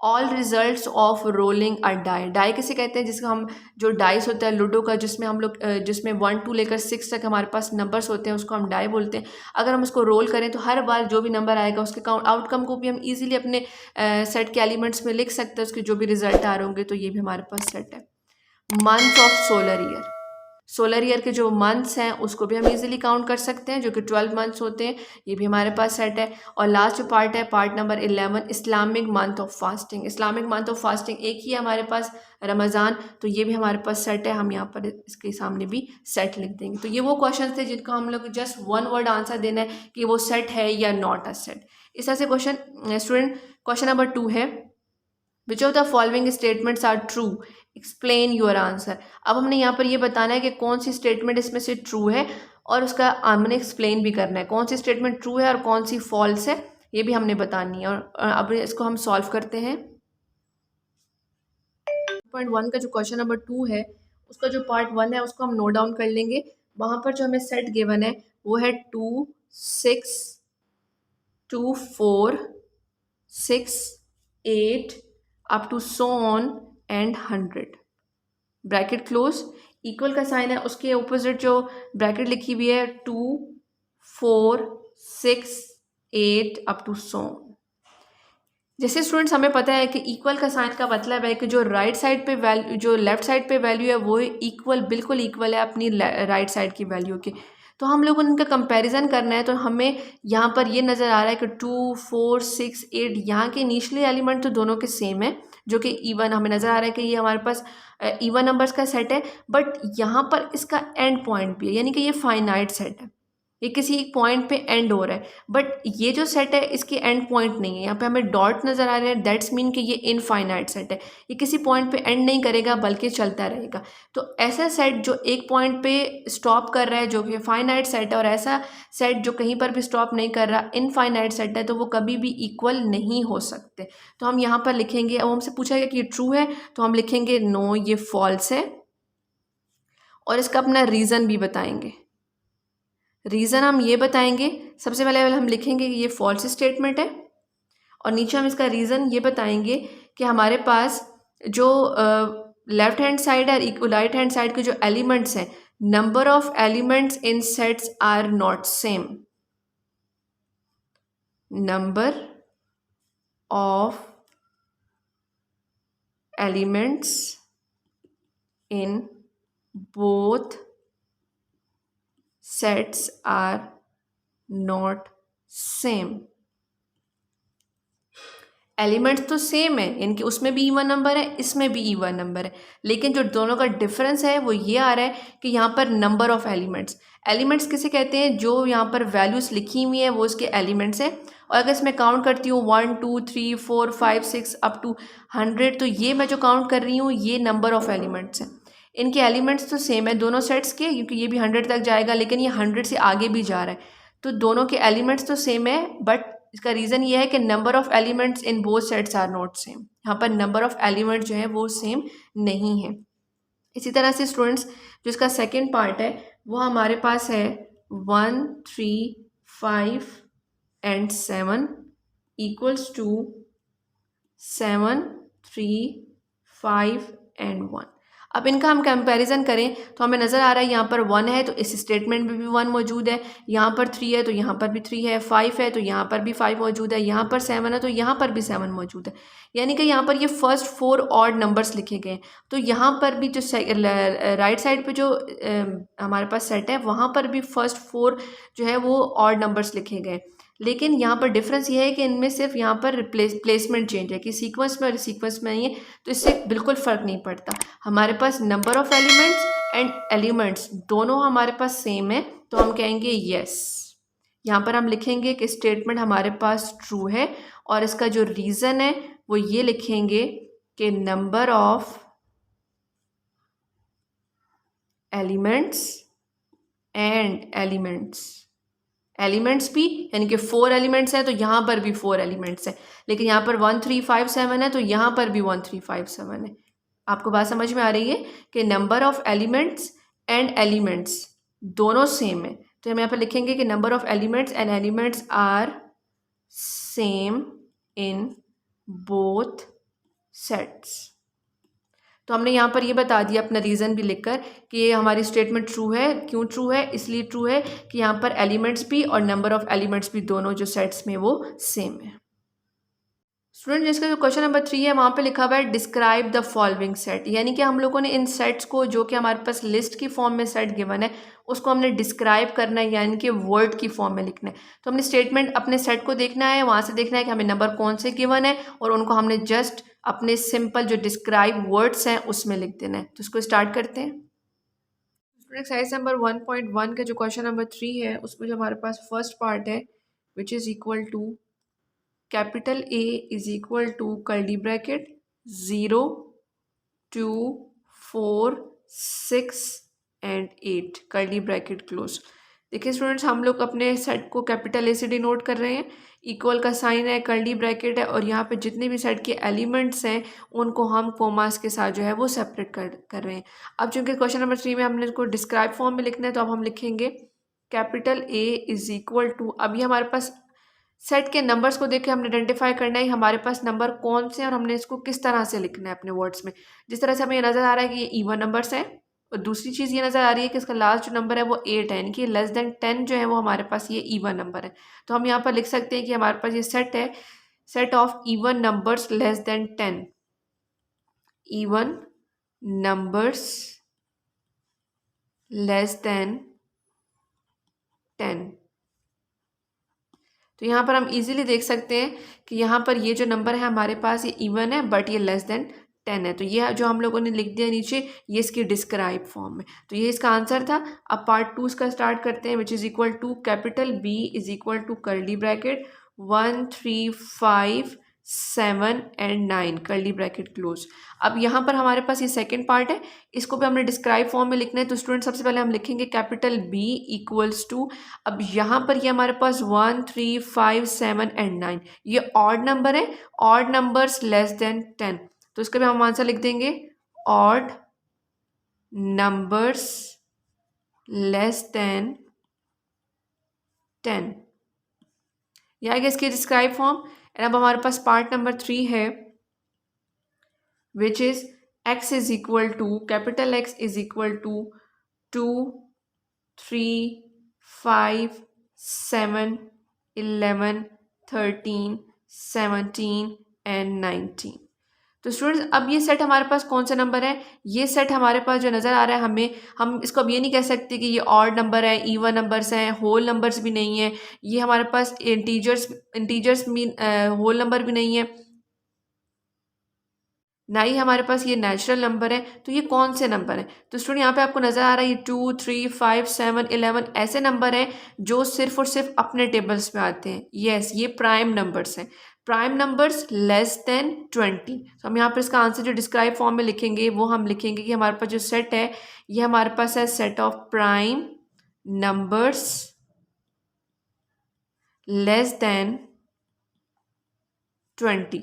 All results of rolling a die. Die किसे कहते हैं, जिसका हम जो डाइस होता है लूडो का, जिसमें हम लोग जिसमें 1 2 लेकर 6 तक हमारे पास नंबर्स होते हैं, उसको हम डाई बोलते हैं। अगर हम उसको रोल करें तो हर बार जो भी नंबर आएगा उसके आउटकम को भी हम इजीली अपने सेट के एलिमेंट्स में लिख सकते हैं, उसके जो भी रिजल्ट आ रहे होंगे, तो ये भी हमारे पास सेट है। Month of solar year, solar year के जो मंथ्स हैं उसको भी हम इजीली काउंट कर सकते हैं, जो कि 12 मंथ्स होते हैं, ये भी हमारे पास सेट है। और लास्ट जो पार्ट है part number 11 Islamic month of fasting. Islamic month of fasting एक ही है हमारे पास, रमज़ान, तो ये भी हमारे पास सेट है। हम यहाँ पर इसके सामने भी सेट लिख देंगे। तो ये वो क्वेश्चन थे जिनका हम लोग जस्ट 1 वर्ड आंसर देना है कि वो सेट है या नॉट अ सेट। इस तरह से क्वेश्चन स्टूडेंट क्वेश्चन नंबर 2 है which of the following statements are true, explain your answer. अब हमने यहाँ पर ये बताना है कि कौन सी स्टेटमेंट इसमें से ट्रू है, और उसका हमने एक्सप्लेन भी करना है कौन सी स्टेटमेंट ट्रू है और कौन सी फॉल्स है, ये भी हमने बतानी है। और अब इसको हम सॉल्व करते हैं। 1 का जो क्वेश्चन नंबर 2 है उसका जो पार्ट 1 है उसको हम नोट डाउन कर लेंगे। वहाँ पर जो हमें सेट गिवन है वो है 2 6 2 4 6 8 up to so on and 100, bracket close, equal का साइन है, उसके ऑपोजिट जो ब्रैकेट लिखी हुई है 2 4 6 8 अप टू सो ऑन। जैसे स्टूडेंट्स हमें पता है कि इक्वल का साइन का मतलब है कि जो राइट साइड पे वैल्यू, जो लेफ्ट साइड पे वैल्यू है वो इक्वल, बिल्कुल इक्वल है अपनी राइट साइड की वैल्यू के। तो हम लोगों ने इनका कंपैरिजन करना है, तो हमें यहाँ पर ये नज़र आ रहा है कि 2 4 6 8 यहाँ के इनिशियली एलिमेंट तो दोनों के सेम है, जो कि इवन हमें नज़र आ रहा है कि ये हमारे पास इवन नंबर्स का सेट है, बट यहाँ पर इसका एंड पॉइंट भी है, यानी कि ये फाइनाइट सेट है, ये किसी एक पॉइंट पे एंड हो रहा है, बट ये जो सेट है इसके एंड पॉइंट नहीं है। यहाँ पे हमें डॉट नज़र आ रहा है, दैट्स मीन कि ये इनफाइनाइट सेट है, ये किसी पॉइंट पे एंड नहीं करेगा बल्कि चलता रहेगा। तो ऐसा सेट जो एक पॉइंट पे स्टॉप कर रहा है जो कि फाइनाइट सेट है, और ऐसा सेट जो कहीं पर भी स्टॉप नहीं कर रहा इनफाइनाइट सेट है, तो वो कभी भी इक्वल नहीं हो सकते। तो हम यहाँ पर लिखेंगे, अब हमसे पूछा गया कि ये ट्रू है, तो हम लिखेंगे नो ये फॉल्स है, और इसका अपना रीज़न भी बताएंगे। रीज़न हम ये बताएंगे, सबसे पहले हम लिखेंगे कि ये फॉल्स स्टेटमेंट है, और नीचे हम इसका रीज़न ये बताएंगे कि हमारे पास जो लेफ्ट हैंड साइड और राइट हैंड साइड के जो एलिमेंट्स हैं, number of elements in sets are not same. Number of elements in both sets are not same. Elements तो सेम है, इनके उसमें भी इवन नंबर है, इसमें भी इवन नंबर है, लेकिन जो दोनों का डिफरेंस है वो ये आ रहा है कि यहाँ पर नंबर ऑफ एलिमेंट्स, एलिमेंट्स किसे कहते हैं, जो यहाँ पर वैल्यूज़ लिखी हुई हैं वो उसके एलिमेंट्स हैं। और अगर इसमें काउंट करती हूँ 1 2 3 4 5 6 अप टू 100, तो ये मैं जो काउंट कर रही हूँ ये नंबर ऑफ एलिमेंट्स हैं। इनके एलिमेंट्स तो सेम है दोनों सेट्स के, क्योंकि ये भी 100 तक जाएगा, लेकिन ये 100 से आगे भी जा रहा है, तो दोनों के एलिमेंट्स तो सेम है, बट इसका रीज़न ये है कि number of elements in both sets are not same. यहाँ पर नंबर ऑफ एलिमेंट्स जो है वो सेम नहीं है। इसी तरह से स्टूडेंट्स जो इसका सेकेंड पार्ट है वो हमारे पास है 1 3 5 एंड 7 इक्वल्स टू 7 3 5 एंड 1। अब इनका हम कंपैरिजन करें तो हमें नज़र आ रहा है यहाँ पर 1 है तो इस स्टेटमेंट में भी 1 मौजूद है, यहाँ पर 3 है तो यहाँ पर भी 3 है, 5 है तो यहाँ पर भी 5 मौजूद है, यहाँ पर 7 है तो यहाँ पर भी 7 मौजूद है। यानी कि यहाँ पर ये फर्स्ट 4 ऑड नंबर्स लिखे गए हैं। तो यहाँ पर भी जो राइट साइड पे जो हमारे पास सेट है वहाँ पर भी फर्स्ट 4 जो है वो ऑड नंबर्स लिखे गए, लेकिन यहाँ पर डिफरेंस ये है कि इनमें सिर्फ यहाँ पर प्लेसमेंट चेंज है कि सीक्वेंस में और सीक्वेंस में नहीं है, तो इससे बिल्कुल फ़र्क नहीं पड़ता। हमारे पास number of elements and elements दोनों हमारे पास सेम है, तो हम कहेंगे यस। यहाँ पर हम लिखेंगे कि स्टेटमेंट हमारे पास ट्रू है, और इसका जो रीज़न है वो ये लिखेंगे कि number of elements and elements भी, यानी कि 4 एलिमेंट्स हैं तो यहाँ पर भी 4 एलिमेंट्स हैं, लेकिन यहाँ पर 1 3 5 7 है तो यहाँ पर भी 1 3 5 7 है। आपको बात समझ में आ रही है कि number of elements and elements दोनों सेम है, तो हम यहाँ पर लिखेंगे कि number of elements and elements are same in both sets. तो हमने यहाँ पर ये बता दिया अपना रीज़न भी लिखकर कि ये हमारी स्टेटमेंट ट्रू है। क्यों ट्रू है? इसलिए ट्रू है कि यहाँ पर एलिमेंट्स भी और नंबर ऑफ एलिमेंट्स भी दोनों जो सेट्स में वो सेम है। स्टूडेंट जिसका जो क्वेश्चन नंबर 3 है वहाँ पे लिखा हुआ है डिस्क्राइब द फॉलोइंग सेट, यानी कि हम लोगों ने इन सेट्स को जो कि हमारे पास लिस्ट की फॉर्म में सेट गिवन है उसको हमने डिस्क्राइब करना है, यानी कि वर्ड की फॉर्म में लिखना है। तो हमने स्टेटमेंट अपने सेट को देखना है, वहाँ से देखना है कि हमें नंबर कौन से गिवन है और उनको हमने जस्ट अपने सिंपल जो डिस्क्राइब वर्ड्स हैं उसमें लिख देना है। तो इसको स्टार्ट करते हैं। एक्सरसाइज नंबर 1.1 का जो क्वेश्चन नंबर 3 है उसमें जो हमारे पास फर्स्ट पार्ट है which is equal to capital A is equal to curly bracket 0 2 4 6 and 8 curly bracket close. देखिए स्टूडेंट्स हम लोग अपने सेट को कैपिटल A से डिनोट कर रहे हैं, इक्वल का साइन है, कर्ली ब्रैकेट है, और यहाँ पे जितने भी सेट के एलिमेंट्स हैं उनको हम कोमास के साथ जो है वो सेपरेट कर रहे हैं। अब चूंकि क्वेश्चन नंबर 3 में हमने इसको डिस्क्राइब फॉर्म में लिखना है तो अब हम लिखेंगे capital A is equal to, अभी हमारे पास सेट के नंबर्स को देख के हमने आइडेंटिफाई करना है हमारे पास नंबर कौन से हैं और हमने इसको किस तरह से लिखना है अपने वर्ड्स में। जिस तरह से हमें ये नज़र आ रहा है कि ये इवन नंबर्स हैं, और दूसरी चीज़ ये नज़र आ रही है कि इसका लास्ट जो नंबर है वो 8 है, यानी कि लेस देन 10 जो है वो हमारे पास ये इवन नंबर है। तो हम यहाँ पर लिख सकते हैं कि हमारे पास ये सेट है, set of even numbers less than 10, even numbers less than 10। तो यहाँ पर हम इजीली देख सकते हैं कि यहाँ पर ये जो नंबर है हमारे पास ये इवन है बट ये लेस देन 10 है। तो ये जो हम लोगों ने लिख दिया नीचे ये इसकी डिस्क्राइब फॉर्म में। तो ये इसका आंसर था। अब पार्ट 2 इसका स्टार्ट करते हैं, which is equal to capital B is equal to curly bracket 1 3 5 7 and 9 curly bracket close. अब यहाँ पर हमारे पास ये सेकंड पार्ट है, इसको भी हमने डिस्क्राइब फॉर्म में लिखना है। तो स्टूडेंट सबसे पहले हम लिखेंगे कैपिटल बी इक्वल्स टू, अब यहाँ पर ये हमारे पास 1 3 5 7 एंड 9 ये ऑड नंबर है, ऑड नंबर्स लेस देन 10। तो इसका भी हम आंसर लिख देंगे ऑड नंबर्स लेस देन 10। यह आएगा इसकी डिस्क्राइब फॉर्म। एंड अब हमारे पास पार्ट नंबर 3 है, which is x is equal to capital X is equal to 2 3 5 7 11 13 17 and 19। तो स्टूडेंट्स अब ये सेट हमारे पास कौन सा नंबर है, ये सेट हमारे पास जो नज़र आ रहा है हमें, हम इसको अब ये नहीं कह सकते कि ये ऑड नंबर है, इवन नंबर्स हैं, होल नंबर्स भी नहीं है, ये हमारे पास इंटीजर्स मीन होल नंबर भी नहीं है, ना ही हमारे पास ये नेचुरल नंबर है। तो ये कौन से नंबर है? तो स्टूडेंट यहाँ पे आपको नज़र आ रहा है ये 2 3 5 7 11 ऐसे नंबर हैं जो सिर्फ और सिर्फ अपने टेबल्स में आते हैं। यस, ये प्राइम नंबर्स हैं, प्राइम नंबर्स लेस देन 20। तो हम यहाँ पर इसका आंसर जो डिस्क्राइब फॉर्म में लिखेंगे वो हम लिखेंगे कि हमारे पास जो सेट है ये हमारे पास है set of prime numbers less then 20।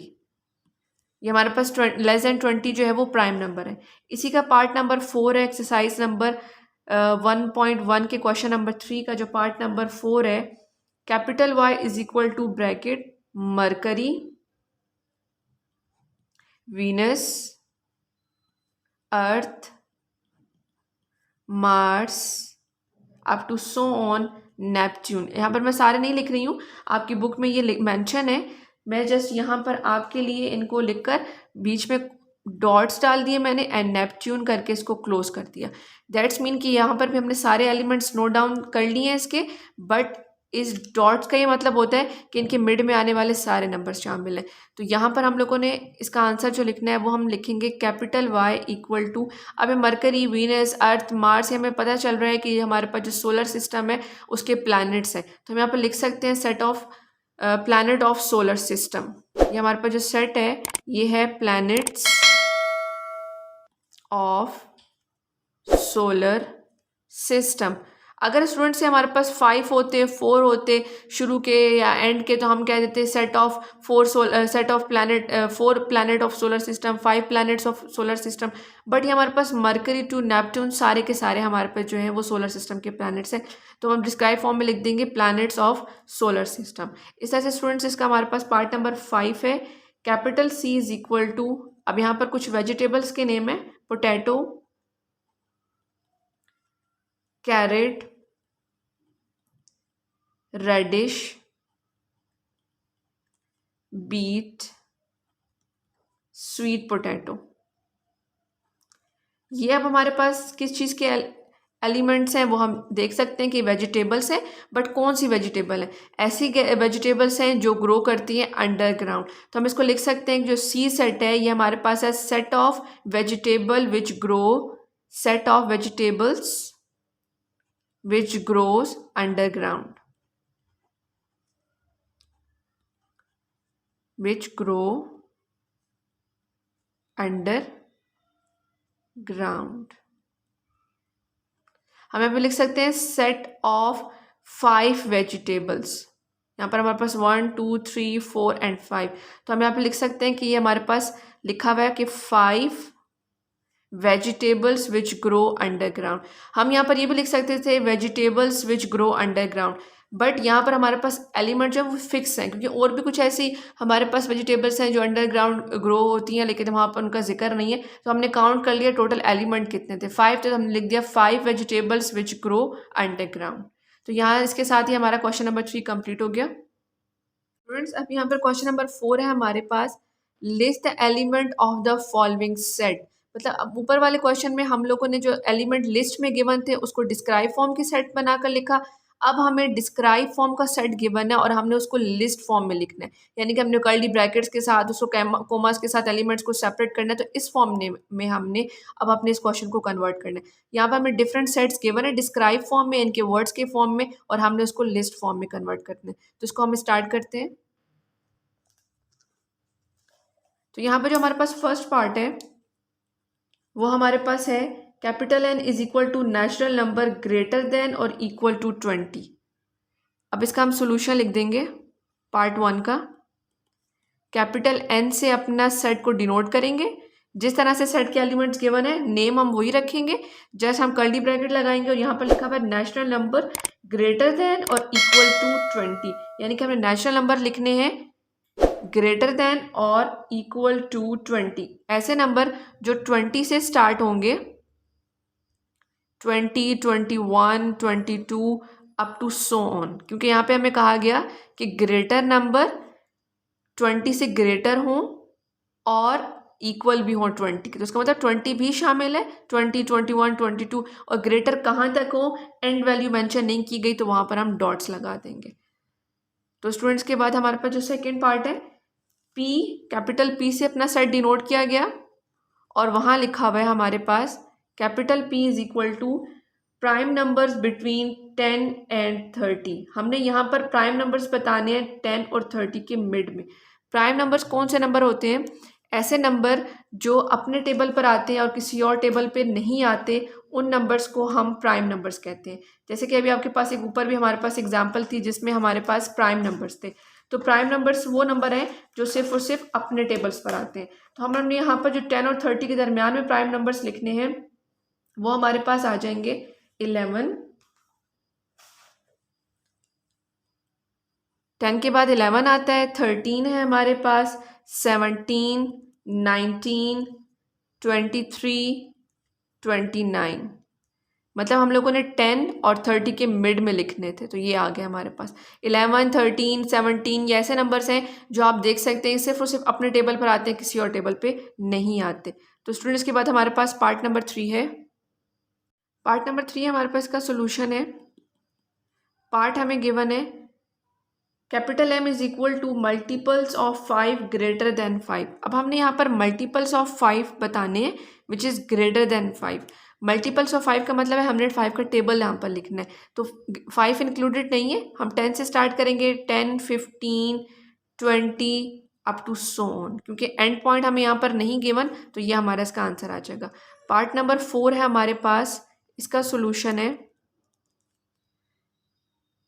ये हमारे पास लेस देन 20 जो है वो प्राइम नंबर है। इसी का पार्ट नंबर 4 है, एक्सरसाइज नंबर 1.1 के क्वेश्चन नंबर 3 का जो पार्ट नंबर 4 है, capital Y is equal to bracket Mercury Venus Earth Mars up to so on Neptune. यहाँ पर मैं सारे नहीं लिख रही हूँ, आपकी बुक में ये मेंशन है, मैं जस्ट यहाँ पर आपके लिए इनको लिखकर बीच में डॉट्स डाल दिए मैंने एंड नेपच्यून करके इसको क्लोज कर दिया। दैट्स मीन कि यहाँ पर भी हमने सारे एलिमेंट्स नोट डाउन कर लिए हैं इसके, बट इस डॉट्स का ये मतलब होता है कि इनके मिड में आने वाले सारे नंबर्स शामिल हैं। तो यहाँ पर हम लोगों ने इसका आंसर जो लिखना है वो हम लिखेंगे कैपिटल Y इक्वल टू, अब मरकरी वीनस अर्थ मार्स, हमें पता चल रहा है कि हमारे पास जो सोलर सिस्टम है उसके प्लैनेट्स हैं। तो हम यहाँ पर लिख सकते हैं set of planet of solar system. ये हमारे पास जो सेट है ये है प्लैनेट्स ऑफ सोलर सिस्टम। अगर स्टूडेंट से हमारे पास 5 होते 4 होते शुरू के या एंड के, तो हम कह देते set of 4 planet of solar system, 5 planets of solar system. But ये हमारे पास मरकरी टू नेपट्यून सारे के सारे हमारे पास जो है वो सोलर सिस्टम के प्लैनेट्स हैं। तो हम डिस्क्राइब फॉर्म में लिख देंगे प्लैनेट्स ऑफ सोलर सिस्टम। इस तरह से स्टूडेंट्स इसका हमारे पास पार्ट नंबर 5 है, capital C is equal to, अब यहाँ पर कुछ वेजिटेबल्स के नेम है, potato, carrot, radish, beet, sweet potato. ये अब हमारे पास किस चीज़ के एलिमेंट्स हैं वो हम देख सकते हैं कि वेजिटेबल्स हैं, बट कौन सी वेजिटेबल है? ऐसी वेजिटेबल्स हैं जो ग्रो करती हैं अंडरग्राउंड। तो हम इसको लिख सकते हैं कि जो C सेट है ये हमारे पास है set of vegetable which grow, set of vegetables which grows underground, which grow underground। हम यहाँ पे लिख सकते हैं सेट ऑफ 5 वेजिटेबल्स। यहाँ पर हमारे पास 1 2 3 4 एंड 5। तो हम यहाँ पे लिख सकते हैं कि ये हमारे पास लिखा हुआ है कि 5 वेजिटेबल्स विच ग्रो अंडरग्राउंड। हम यहाँ पर ये भी लिख सकते थे vegetables which grow underground, but यहाँ पर हमारे पास एलिमेंट जो है वो फिक्स हैं, क्योंकि और भी कुछ ऐसी हमारे पास वेजिटेबल्स हैं जो अंडरग्राउंड ग्रो होती हैं लेकिन वहाँ पर उनका जिक्र नहीं है। तो हमने काउंट कर लिया टोटल एलिमेंट कितने थे, 5 थे, तो हमने लिख दिया 5 वेजिटेबल्स विच ग्रो अंडरग्राउंड। तो यहाँ इसके साथ ही हमारा क्वेश्चन नंबर 3 कंप्लीट हो गया। स्टूडेंट्स अब यहाँ पर क्वेश्चन नंबर 4 है हमारे पास, list the element of the following set. मतलब अब ऊपर वाले क्वेश्चन में हम लोगों ने जो एलिमेंट लिस्ट में गिवन थे उसको डिस्क्राइब फॉर्म की सेट बनाकर लिखा, अब हमें डिस्क्राइब फॉर्म का सेट गिवन है और हमने उसको लिस्ट फॉर्म में लिखना है, यानी कि हमने कर्ली ब्रैकेट्स के साथ उसको कोमास के साथ एलिमेंट्स को सेपरेट करना है। तो इस फॉर्म में हमने अब अपने इस क्वेश्चन को कन्वर्ट करना है। यहाँ पर हमें डिफरेंट सेट्स गिवन है, डिस्क्राइब फॉर्म में, इनके वर्ड्स के फॉर्म में, और हमने उसको लिस्ट फॉर्म में कन्वर्ट करना है। तो इसको हम स्टार्ट करते हैं। तो यहाँ पर जो हमारे पास फर्स्ट पार्ट है वो हमारे पास है capital N is equal to natural number greater than और इक्वल टू 20। अब इसका हम सोल्यूशन लिख देंगे पार्ट 1 का। कैपिटल N से अपना सेट को डिनोट करेंगे, जिस तरह से सेट के एलिमेंट्स गिवन है नेम हम वही रखेंगे, जस्ट हम कर्ली ब्रैकेट लगाएंगे और यहाँ पर लिखा हुआ है नेचुरल नंबर ग्रेटर देन और इक्वल टू 20, यानी कि हमें नेचुरल नंबर लिखने हैं ग्रेटर देन और इक्वल टू 20। ऐसे नंबर जो 20 से स्टार्ट होंगे, 20, 21, 22 अप टू सो ऑन, क्योंकि यहाँ पे हमें कहा गया कि ग्रेटर नंबर 20 से ग्रेटर हों और इक्वल भी हो 20 के। तो उसका मतलब 20 भी शामिल है, 20, 21, 22, और ग्रेटर कहाँ तक हो एंड वैल्यू मेंशन नहीं की गई तो वहाँ पर हम डॉट्स लगा देंगे। तो स्टूडेंट्स के बाद हमारे पास जो सेकेंड पार्ट है, P, कैपिटल P से अपना सेट डिनोट किया गया और वहाँ लिखा हुआ है हमारे पास capital P is equal to prime numbers between 10 and 30। हमने यहाँ पर प्राइम नंबर्स बताने हैं 10 और 30 के मिड में। प्राइम नंबर्स कौन से नंबर होते हैं? ऐसे नंबर जो अपने टेबल पर आते हैं और किसी और टेबल पे नहीं आते, उन नंबर्स को हम प्राइम नंबर्स कहते हैं। जैसे कि अभी आपके पास एक ऊपर भी हमारे पास एग्जांपल थी जिसमें हमारे पास प्राइम नंबर्स थे। तो प्राइम नंबर्स वो नंबर हैं जो सिर्फ और सिर्फ अपने टेबल्स पर आते हैं। तो हमने यहाँ पर जो 10 और 30 के दरमियान में प्राइम नंबर्स लिखने हैं वो हमारे पास आ जाएंगे 11, 10 के बाद 11 आता है, 13 है हमारे पास, 17, 19, 23, 29। मतलब हम लोगों ने 10 और 30 के मिड में लिखने थे, तो ये आ गया हमारे पास 11, 13, 17। ये ऐसे नंबर्स हैं जो आप देख सकते हैं सिर्फ और सिर्फ अपने टेबल पर आते हैं, किसी और टेबल पे नहीं आते। तो स्टूडेंट्स के बाद हमारे पास पार्ट नंबर 3 है। पार्ट नंबर 3 हमारे पास का सोल्यूशन है। पार्ट हमें गिवन है capital M is equal to multiples of 5 greater than 5। अब हमने यहाँ पर मल्टीपल्स ऑफ 5 बताने हैं which is greater than 5। Multiples of 5 का मतलब है 105 का टेबल यहाँ पर लिखना है। तो 5 इंक्लूडेड नहीं है, हम 10 से स्टार्ट करेंगे, 10, 15, 20 अप टू सो ऑन। क्योंकि एंड पॉइंट हमें यहाँ पर नहीं गिवन तो ये हमारा इसका आंसर आ जाएगा। पार्ट नंबर 4 है हमारे पास, इसका सोल्यूशन है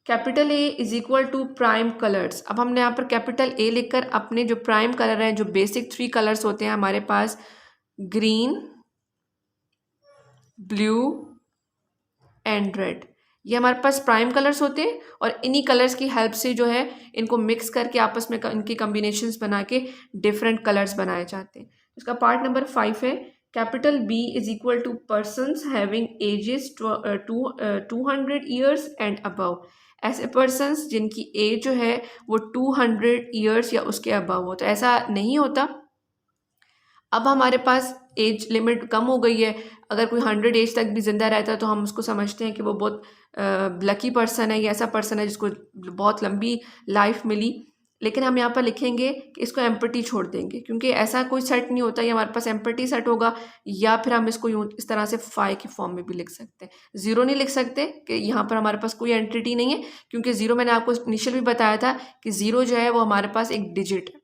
capital A is equal to prime colours. अब हमने यहाँ पर कैपिटल A लिखकर अपने जो प्राइम कलर हैं, जो बेसिक 3 कलर्स होते हैं हमारे पास, ग्रीन, ब्लू एंड रेड, ये हमारे पास प्राइम कलर्स होते हैं और इन्हीं कलर्स की हेल्प से जो है इनको मिक्स करके आपस में इनकी कम्बिनेशंस बना के डिफरेंट कलर्स बनाए जाते हैं। इसका पार्ट नंबर 5 है capital B is equal to persons having ages 200 years and above. ऐसे पर्सनस जिनकी एज जो है वो 200 ईयर्स या उसके अबव हो। तो ऐसा नहीं होता, अब हमारे पास एज लिमिट कम हो गई है। अगर कोई 100 एज तक भी ज़िंदा रहता है तो हम उसको समझते हैं कि वो बहुत लकी पर्सन है या ऐसा पर्सन है जिसको बहुत लंबी लाइफ मिली। लेकिन हम यहाँ पर लिखेंगे कि इसको एम्पटी छोड़ देंगे, क्योंकि ऐसा कोई सेट नहीं होता, ये हमारे पास एम्पटी सेट होगा। या फिर हम इसको यूँ इस तरह से 5 की फॉर्म में भी लिख सकते हैं। ज़ीरो नहीं लिख सकते कि यहाँ पर हमारे पास कोई एंटिटी नहीं है, क्योंकि ज़ीरो मैंने आपको इनिशियल भी बताया था कि ज़ीरो जो है वो हमारे पास एक डिजिट है।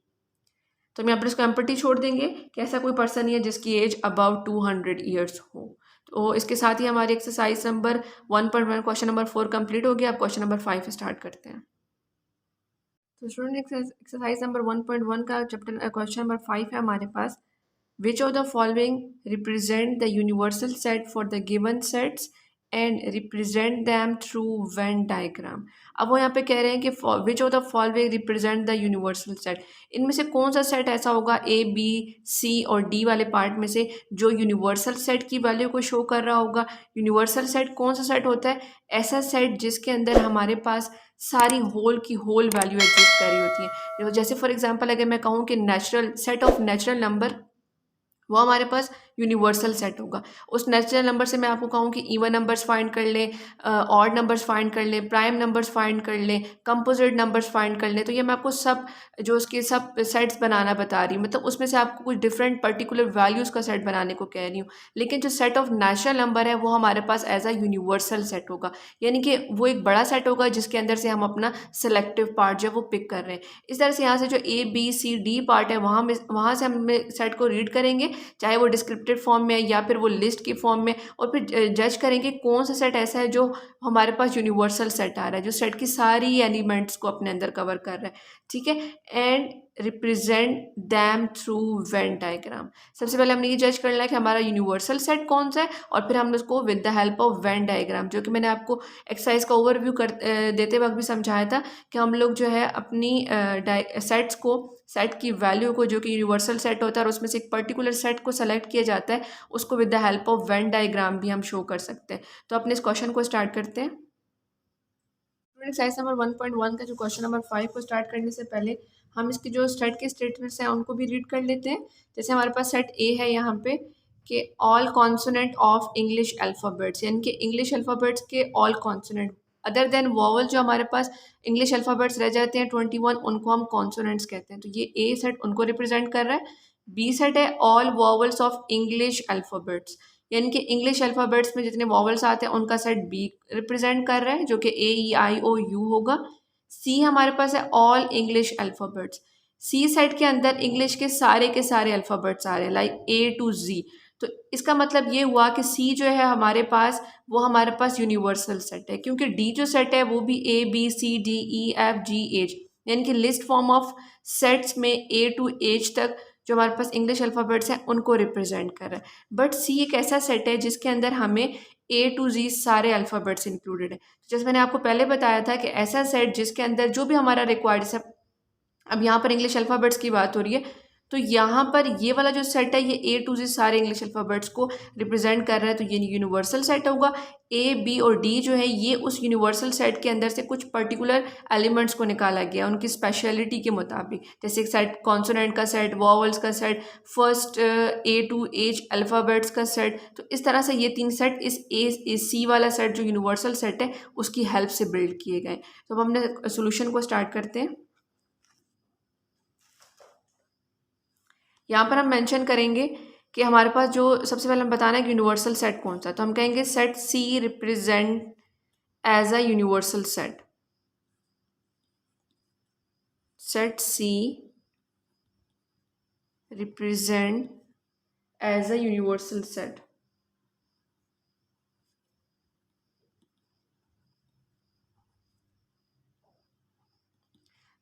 तो हम यहाँ पर इसको एम्पटी छोड़ देंगे कि ऐसा कोई पर्सन नहीं है जिसकी एज अबाउट 200 ईयर्स हो। तो इसके साथ ही हमारी exercise number 1.1 question number 4 complete हो गया। अब क्वेश्चन नंबर 5 स्टार्ट करते हैं। तो स्टूडेंट एक्सरसाइज नंबर 1.1 का चैप्टर क्वेश्चन नंबर 5 है हमारे पास। Which of the following represent the universal set for the given sets and represent them through Venn diagram. अब वो यहाँ पे कह रहे हैं कि which of the following represent the universal set, इनमें से कौन सा सेट ऐसा होगा A, B, C और D वाले पार्ट में से जो यूनिवर्सल सेट की वैल्यू को शो कर रहा होगा। यूनिवर्सल सेट कौन सा सेट होता है? ऐसा सेट जिसके अंदर हमारे पास सारी होल की होल वैल्यू एग्जिस्ट कर रही होती है। जैसे फॉर एग्जांपल अगर मैं कहूँ कि natural set of natural number, वो हमारे पास यूनिवर्सल सेट होगा। उस नेचुरल नंबर से मैं आपको कहूँ कि इवन नंबर्स फाइंड कर लें, ऑड नंबर्स फाइंड कर लें, प्राइम नंबर्स फाइंड कर लें, कंपोजिट नंबर्स फाइंड कर लें, तो ये मैं आपको सब जो उसके सब सेट्स बनाना बता रही हूँ, मतलब उसमें से आपको कुछ डिफरेंट पर्टिकुलर वैल्यूज़ का सेट बनाने को कह रही हूँ। लेकिन जो सेट ऑफ नेचुरल नंबर है वो हमारे पास एज अ यूनिवर्सल सेट होगा, यानी कि वो एक बड़ा सेट होगा जिसके अंदर से हम अपना सेलेक्टिव पार्ट जो है वो पिक कर रहे हैं। इस तरह से यहाँ से जो A B C D part है वहाँ से हम सेट को रीड करेंगे, चाहे वो डिस्क्रिप्टिव फॉर्म में या फिर वो लिस्ट की फॉर्म में, और फिर जज करेंगे कौन सा सेट ऐसा है जो हमारे पास यूनिवर्सल सेट आ रहा है, जो सेट की सारी एलिमेंट्स को अपने अंदर कवर कर रहा है, ठीक है। And represent them through Venn diagram. सबसे पहले हमने ये जज करना है कि हमारा यूनिवर्सल सेट कौन सा है, और फिर हमने उसको with the help of Venn diagram, जो कि मैंने आपको एक्सरसाइज का ओवरव्यू देते वक्त भी समझाया था कि हम लोग जो है अपनी सेट्स को, सेट की वैल्यू को, जो कि यूनिवर्सल सेट होता है और उसमें से एक पर्टिकुलर सेट को सेलेक्ट किया जाता है, उसको with the help of Venn diagram भी हम शो कर सकते हैं। तो अपने इस क्वेश्चन को स्टार्ट करते हैं। एक्सरसाइज नंबर 1.1 का जो क्वेश्चन नंबर 5 को स्टार्ट करने से पहले हम इसकी जो सेट के स्टेटमेंट्स हैं उनको भी रीड कर लेते हैं। जैसे हमारे पास सेट ए है यहाँ पे कि all consonant of English alphabets, यानी कि इंग्लिश अल्फ़ाबेट्स के all consonant other than vowel जो हमारे पास इंग्लिश अल्फ़ाबेट्स रह जाते हैं 21, उनको हम कॉन्सोनेंट्स कहते हैं। तो ये ए सेट उनको रिप्रेजेंट कर रहा है। बी सेट है all vowels of English alphabets, यानी कि इंग्लिश अल्फ़ाबेट्स में जितने वॉवल्स आते हैं उनका सेट बी रिप्रेजेंट कर रहा है, जो कि ए ई आई ओ यू होगा। सी हमारे पास है ऑल इंग्लिश अल्फ़ाबेट्स। सी सेट के अंदर इंग्लिश के सारे अल्फ़ाबेट्स आ रहे हैं, लाइक ए टू जी। तो इसका मतलब ये हुआ कि सी जो है हमारे पास, वो हमारे पास यूनिवर्सल सेट है, क्योंकि डी जो सेट है वो भी A B C D E F G H, यानी कि लिस्ट फॉर्म ऑफ सेट्स में ए टू एच तक जो हमारे पास इंग्लिश अल्फ़ाबेट्स हैं उनको रिप्रेजेंट कर रहा है। बट सी एक ऐसा सेट है जिसके अंदर हमें ए टू जी सारे अल्फ़ाबेट्स इंक्लूडेड है। जैसे मैंने आपको पहले बताया था कि ऐसा सेट जिसके अंदर जो भी हमारा रिक्वायर्ड, सब अब यहाँ पर इंग्लिश अल्फ़ाबेट्स की बात हो रही है, तो यहाँ पर ये वाला जो सेट है ये ए टू जी सारे इंग्लिश अल्फ़ाबेट्स को रिप्रेजेंट कर रहा है, तो ये यूनिवर्सल सेट होगा। ए बी और डी जो है ये उस यूनिवर्सल सेट के अंदर से कुछ पर्टिकुलर एलिमेंट्स को निकाला गया उनकी स्पेशलिटी के मुताबिक, जैसे एक सेट कॉन्सोनेंट का सेट, वॉवल्स का set, first A to H alphabets का सेट। तो इस तरह से ये तीन सेट इस सी वाला सेट जो यूनिवर्सल सेट है उसकी हेल्प से बिल्ड किए गए। तो अब हमने सोल्यूशन को स्टार्ट करते हैं। यहाँ पर हम मेंशन करेंगे कि हमारे पास जो सबसे पहले हम बताना है कि यूनिवर्सल सेट कौन सा है, तो हम कहेंगे set C represent as a universal set. Set C represent as a universal set.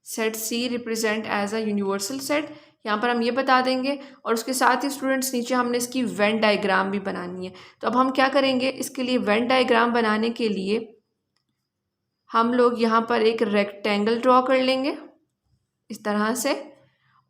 Set C represent as a universal set, यहाँ पर हम ये बता देंगे, और उसके साथ ही स्टूडेंट्स नीचे हमने इसकी वेन डायग्राम भी बनानी है। तो अब हम क्या करेंगे, इसके लिए वेन डायग्राम बनाने के लिए हम लोग यहाँ पर एक रेक्टेंगल ड्रॉ कर लेंगे इस तरह से।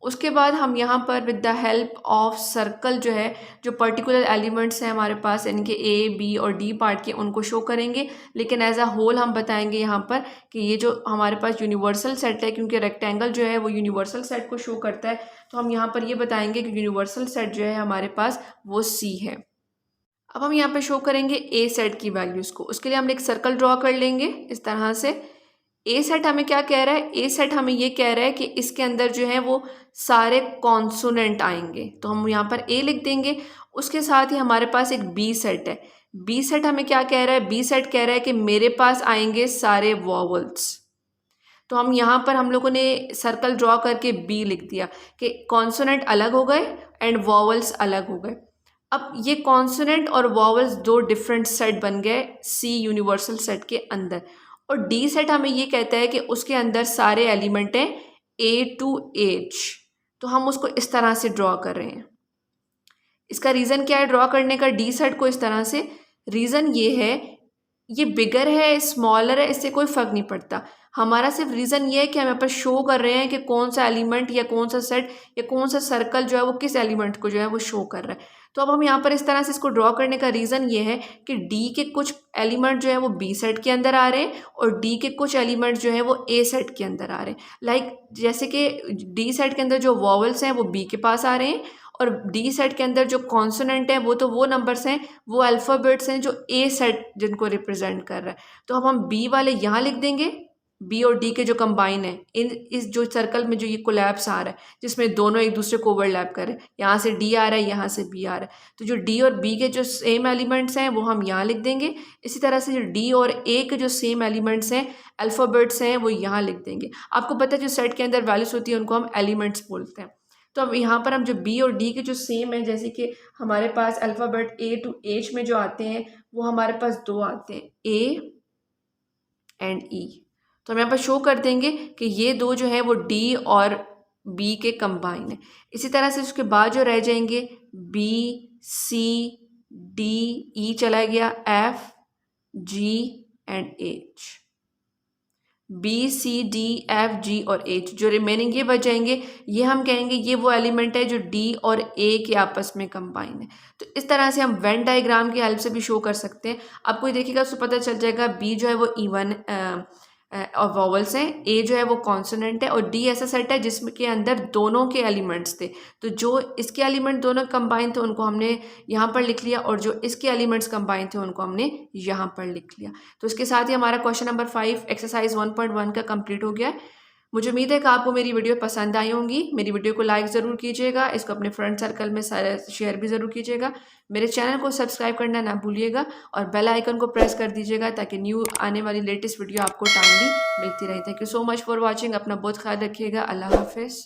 उसके बाद हम यहाँ पर with the help of circle जो है, जो पर्टिकुलर एलिमेंट्स हैं हमारे पास, यानी कि ए बी और डी पार्ट के, उनको शो करेंगे। लेकिन एज अ होल हम बताएंगे यहाँ पर कि ये जो हमारे पास यूनिवर्सल सेट है, क्योंकि रेक्टेंगल जो है वो यूनिवर्सल सेट को शो करता है, तो हम यहाँ पर ये बताएंगे कि यूनिवर्सल सेट जो है हमारे पास वो सी है। अब हम यहाँ पे शो करेंगे ए सेट की वैल्यूज़ को। उसके लिए हम एक सर्कल ड्रॉ कर लेंगे इस तरह से। ए सेट हमें क्या कह रहा है, ए सेट हमें ये कह रहा है कि इसके अंदर जो है वो सारे कॉन्सोनेंट आएंगे, तो हम यहाँ पर ए लिख देंगे। उसके साथ ही हमारे पास एक बी सेट है। बी सेट हमें क्या कह रहा है, बी सेट कह रहा है कि मेरे पास आएंगे सारे वॉवल्स। तो हम यहाँ पर हम लोगों ने सर्कल ड्रॉ करके बी लिख दिया कि कॉन्सोनेंट अलग हो गए एंड वॉवल्स अलग हो गए। अब ये कॉन्सोनेंट और वॉवल्स दो डिफरेंट सेट बन गए सी यूनिवर्सल सेट के अंदर। और डी सेट हमें ये कहता है कि उसके अंदर सारे एलिमेंट हैं ए टू एच, तो हम उसको इस तरह से ड्रॉ कर रहे हैं। इसका रीज़न क्या है ड्रॉ करने का डी सेट को इस तरह से? रीज़न ये है, ये बिगर है स्मॉलर है इससे कोई फ़र्क नहीं पड़ता। हमारा सिर्फ रीज़न ये है कि हम यहाँ पर शो कर रहे हैं कि कौन सा एलिमेंट या कौन सा सेट या कौन सा सर्कल जो है वो किस एलिमेंट को जो है वो शो कर रहा है। तो अब हम यहाँ पर इस तरह से इसको ड्रॉ करने का रीज़न ये है कि डी के कुछ एलिमेंट जो है वो बी सेट के अंदर आ रहे हैं और डी के कुछ एलिमेंट जो है वो ए सेट के अंदर आ रहे हैं। लाइक जैसे कि डी सेट के अंदर जो वॉवल्स हैं वो बी के पास आ रहे हैं और डी सेट के अंदर जो कॉन्सोनेंट है तो वो नंबर्स हैं, वो अल्फ़ाबेट्स हैं जो ए सेट जिनको रिप्रेजेंट कर रहा है। तो अब हम बी वाले यहाँ लिख देंगे, बी और डी के जो कंबाइन है इस जो सर्कल में जो ये कोलैप्स आ रहा है जिसमें दोनों एक दूसरे को ओवरलैप कर रहे हैं, यहाँ से डी आ रहा है, यहाँ से बी आ रहा है, तो जो डी और बी के जो सेम एलिमेंट्स हैं वो हम यहाँ लिख देंगे। इसी तरह से जो डी और ए के जो सेम एलिमेंट्स हैं, अल्फ़ाबेट्स हैं, वो यहाँ लिख देंगे। आपको पता है जो सेट के अंदर वैल्यूज होती है उनको हम एलिमेंट्स बोलते हैं। तो अब यहाँ पर हम जो बी और डी के जो सेम है, जैसे कि हमारे पास अल्फ़ाबेट ए टू एच में जो आते हैं वो हमारे पास दो आते हैं, ए एंड ई। तो हम यहाँ पर शो कर देंगे कि ये दो जो है वो डी और बी के कंबाइन है। इसी तरह से उसके बाद जो रह जाएंगे बी सी डी, ई चला गया, F G and H, B C D F G और एच, जो रिमेनिंग ये बच जाएंगे ये हम कहेंगे ये वो एलिमेंट है जो डी और ए के आपस में कंबाइन है। तो इस तरह से हम वेन डायग्राम की हेल्प से भी शो कर सकते हैं। आपको ये देखिएगा उसको पता चल जाएगा बी जो है वो इवन और वॉवल्स हैं, ए जो है वो कॉन्सोनेंट है और डी ऐसा सेट है जिसमें के अंदर दोनों के एलिमेंट्स थे। तो जो इसके एलिमेंट दोनों कंबाइन थे उनको हमने यहाँ पर लिख लिया और जो इसके एलिमेंट्स कंबाइन थे उनको हमने यहाँ पर लिख लिया। तो इसके साथ ही हमारा क्वेश्चन नंबर 5 एक्सरसाइज 1.1 का कंप्लीट हो गया है। मुझे उम्मीद है कि आपको मेरी वीडियो पसंद आई होंगी। मेरी वीडियो को लाइक ज़रूर कीजिएगा, इसको अपने फ्रेंड सर्कल में शेयर भी ज़रूर कीजिएगा। मेरे चैनल को सब्सक्राइब करना ना भूलिएगा और बेल आइकन को प्रेस कर दीजिएगा ताकि न्यू आने वाली लेटेस्ट वीडियो आपको टाइमली मिलती रहे। Thank you so much for watching. अपना बहुत ख्याल रखिएगा। अल्लाह हाफिज़।